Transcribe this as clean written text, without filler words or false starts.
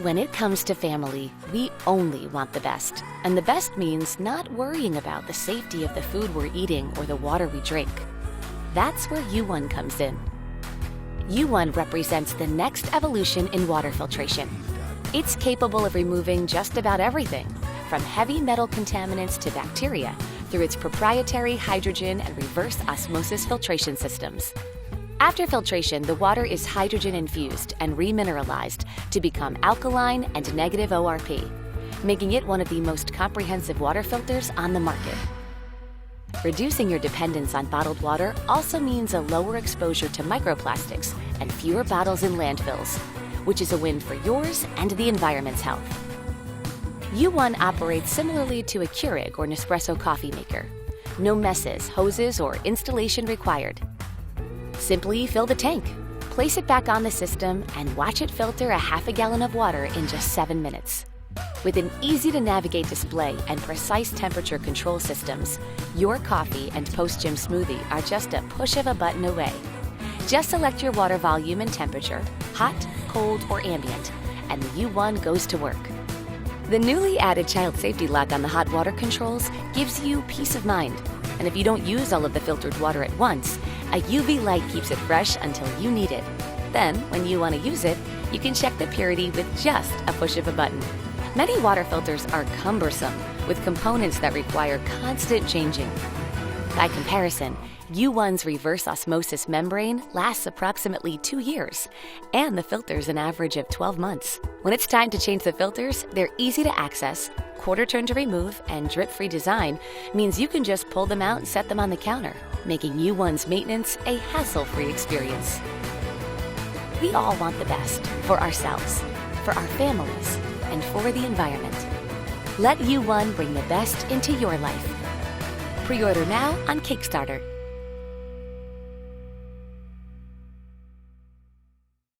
When it comes to family, we only want the best. And the best means not worrying about the safety of the food we're eating or the water we drink. That's where U1 comes in. U1 represents the next evolution in water filtration. It's capable of removing just about everything, from heavy metal contaminants to bacteria, through its proprietary hydrogen and reverse osmosis filtration systems. After filtration, the water is hydrogen infused and remineralized to become alkaline and negative ORP, making it one of the most comprehensive water filters on the market. Reducing your dependence on bottled water also means a lower exposure to microplastics and fewer bottles in landfills, which is a win for yours and the environment's health. U1 operates similarly to a Keurig or Nespresso coffee maker. No messes, hoses, or installation required. Simply fill the tank, place it back on the system, and watch it filter a half a gallon of water in just 7 minutes. With an easy-to-navigate display and precise temperature control systems, your coffee and post-gym smoothie are just a push of a button away. Just select your water volume and temperature, hot, cold, or ambient, and the U1 goes to work. The newly added child safety lock on the hot water controls gives you peace of mind. And if you don't use all of the filtered water at once, a UV light keeps it fresh until you need it. Then, when you want to use it, you can check the purity with just a push of a button. Many water filters are cumbersome, with components that require constant changing. By comparison, U1's reverse osmosis membrane lasts approximately 2 years, and the filter's an average of 12 months. When it's time to change the filters, they're easy to access, quarter turn to remove, and drip-free design means you can just pull them out and set them on the counter, making U1's maintenance a hassle-free experience. We all want the best for ourselves, for our families, and for the environment. Let U1 bring the best into your life. Pre-order now on Kickstarter.